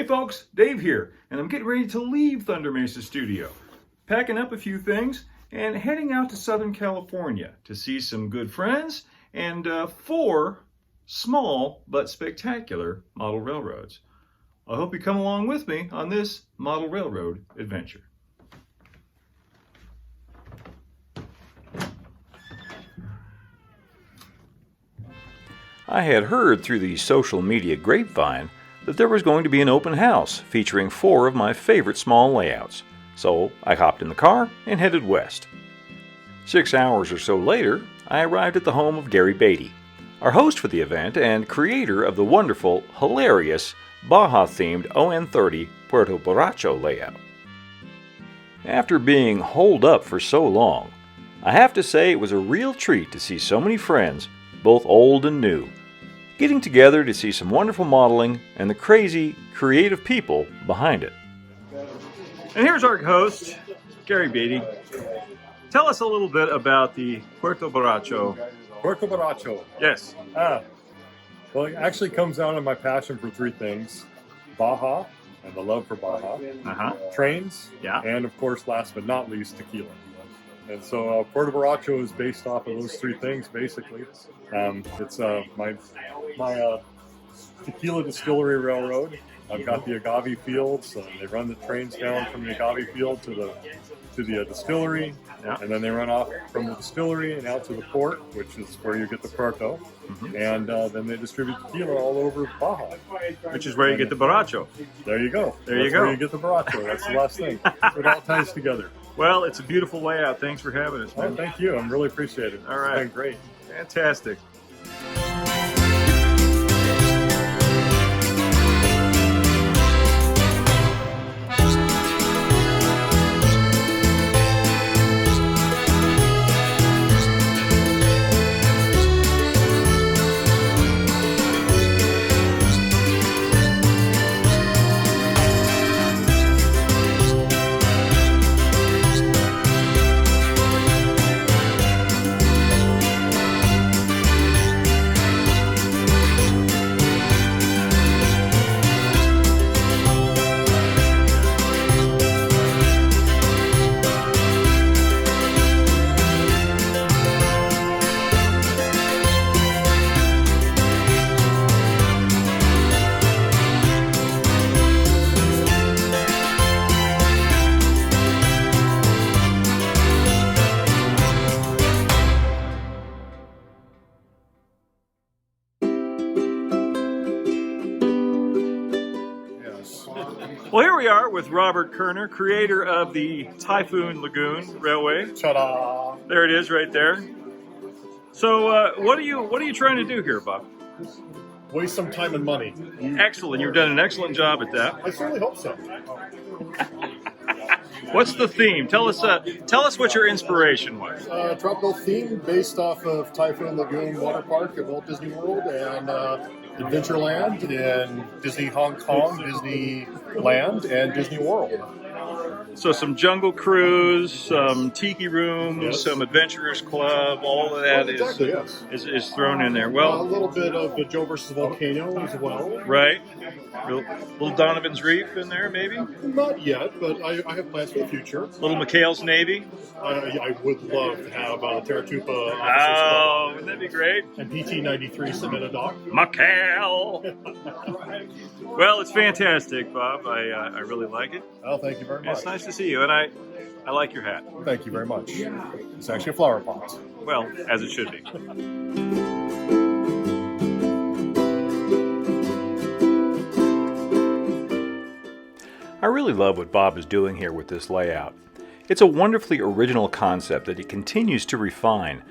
folks, Dave here, and I'm getting ready to leave Thunder Mesa Studio. Packing up a few things and heading out to Southern California to see some good friends and 4 small but spectacular model railroads. I hope you come along with me on this model railroad adventure. I had heard through the social media grapevine that there was going to be an open house featuring 4 of my favorite small layouts, so I hopped in the car and headed west. 6 hours or so later, I arrived at the home of Gary Beatty, our host for the event and creator of the wonderful, hilarious, Baja-themed On18 Puerto Borracho layout. After being holed up for so long, I have to say it was a real treat to see so many friends, both old and new, getting together to see some wonderful modeling and the crazy, creative people behind it. And here's our host, Gary Beatty. Tell us a little bit about the Puerto Borracho. Puerto Borracho. Yes. Well, it actually comes down to my passion for 3 things. Baja, and the love for Baja. Trains. Yeah. And of course, last but not least, tequila. And so Puerto Borracho is based off of those 3 things, basically. It's my tequila distillery railroad. I've got the agave fields. They run the trains down from the agave field to the distillery, and then they run off from the distillery and out to the port, which is where you get the Puerto, and then they distribute tequila all over Baja. Which is where you get the Borracho. There you go. That's where you get the Borracho. That's the last thing. So it all ties together. Well, it's a beautiful layout. Thanks for having us, man. Oh, thank you. I'm really appreciate it. All right. It's been great. Fantastic. Well, here we are with Robert Kurner, creator of the Typhoon Lagoon Railway. Ta-da! There it is, right there. So, what are you trying to do here, Bob? Waste some time and money. Excellent. You've done an excellent job at that. I certainly hope so. What's the theme? Tell us what your inspiration was. Tropical theme based off of Typhoon Lagoon Water Park at Walt Disney World and Adventureland in Disney Hong Kong, Disneyland, and Disney World. So some Jungle Cruise, some Tiki Rooms, Yes. some Adventurers Club, all of that is thrown in there. A Well, little bit of the Joe versus Volcano as well. right. Little Donovan's Reef in there, maybe. Not yet, but I have plans for the future. Little McHale's Navy. I would love to have Terratupa Oh, wouldn't that be great? and PT-93 submit a dock. McHale. Well, it's fantastic, Bob. I really like it. Oh, thank you very much. It's nice to see you, and I like your hat. Thank you very much. It's actually a flower pot. Well, as it should be. I really love what Bob is doing here with this layout. It's a wonderfully original concept that he continues to refine.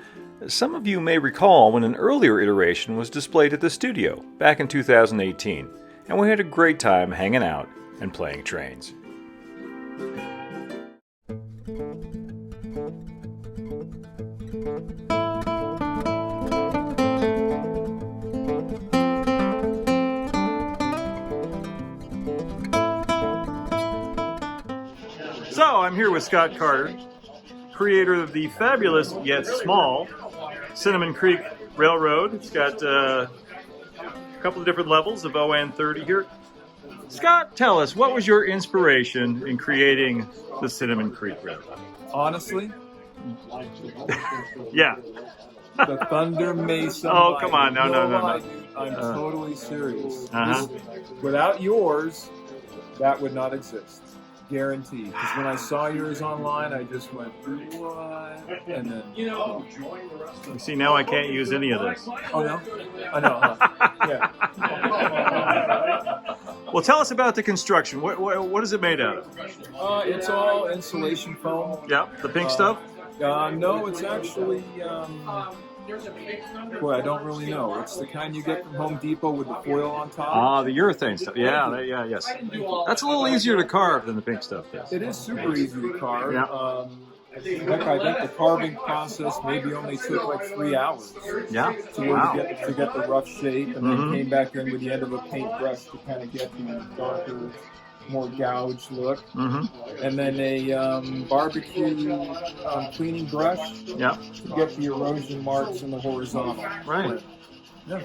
Some of you may recall when an earlier iteration was displayed at the studio back in 2018, and we had a great time hanging out and playing trains. So I'm here with Scott Carter, creator of the fabulous yet small Cinnamon Creek Railroad. It's got a couple of different levels of ON30 here. Scott, tell us, what was your inspiration in creating the Cinnamon Creek River? Honestly, Yeah. the Thunder Mesa. Oh, Mine. come on. No. I'm totally serious. Uh-huh. Without yours, that would not exist. Guaranteed. Because when I saw yours online, I just went, what? And then, You see, now I can't use any of this. oh no? I know, huh? Yeah. Well, tell us about the construction. What is it made out of? It's all insulation foam. Yeah, the pink stuff? No, it's actually, boy, I don't really know. It's the kind you get from Home Depot with the foil on top. The urethane stuff. Yes. That's a little easier to carve than the pink stuff is. It is super easy to carve. Yeah. Heck, I think the carving process maybe only took like 3 hours. Yeah. To get the rough shape, and then came back in with the end of a paintbrush to kind of get the darker, more gouged look. Mm-hmm. And then a barbecue cleaning brush Yeah. to get the erosion marks in the horizontal. Right. Yeah.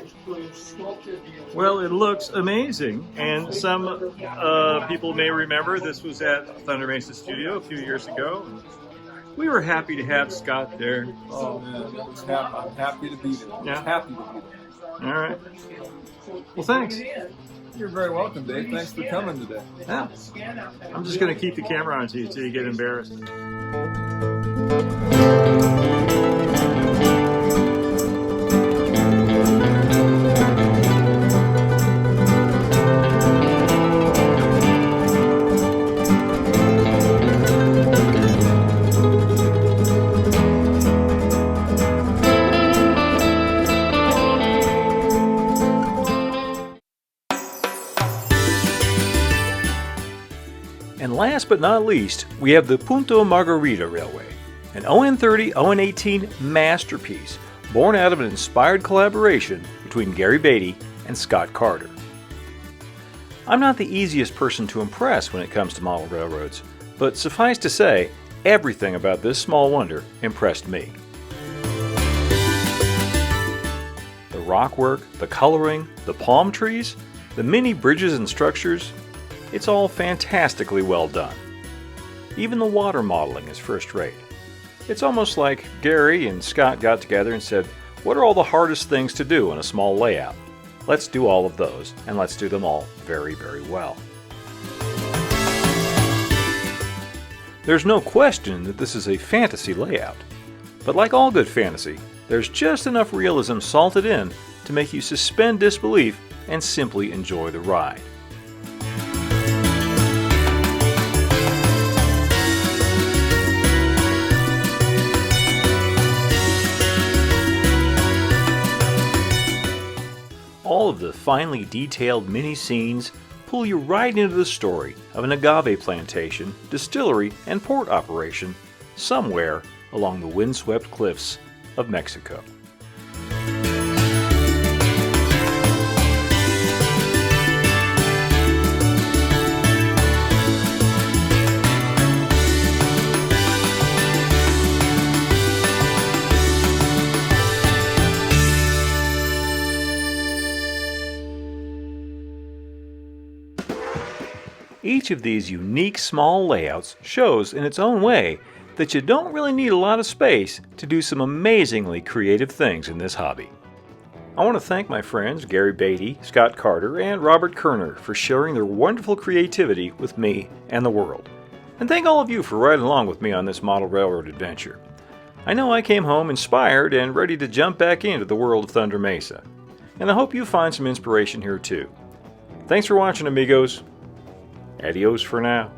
Well, it looks amazing, and some people may remember this was at Thunder Mesa Studio a few years ago. We were happy to have Scott there. Oh man, I'm happy to be there. Yeah. Happy to be there. All right. Well, thanks. You're very welcome, Dave. Thanks for coming today. Yeah. I'm just going to keep the camera on to you until you get embarrassed. And last but not least, we have the Punta Margarita Railway, an ON30 ON18 masterpiece born out of an inspired collaboration between Gary Beatty and Scott Carter. I'm not the easiest person to impress when it comes to model railroads, but suffice to say, everything about this small wonder impressed me. The rockwork, the coloring, the palm trees, the mini bridges and structures, it's all fantastically well done. Even the water modeling is first rate. It's almost like Gary and Scott got together and said, what are all the hardest things to do in a small layout? Let's do all of those, and let's do them all very, very well. There's no question that this is a fantasy layout. But like all good fantasy, there's just enough realism salted in to make you suspend disbelief and simply enjoy the ride. All of the finely detailed mini scenes pull you right into the story of an agave plantation, distillery, and port operation somewhere along the windswept cliffs of Mexico. Each of these unique small layouts shows in its own way that you don't really need a lot of space to do some amazingly creative things in this hobby. I want to thank my friends Gary Beatty, Scott Carter, and Robert Kurner for sharing their wonderful creativity with me and the world. And thank all of you for riding along with me on this model railroad adventure. I know I came home inspired and ready to jump back into the world of Thunder Mesa. And I hope you find some inspiration here too. Thanks for watching, amigos. Adios for now.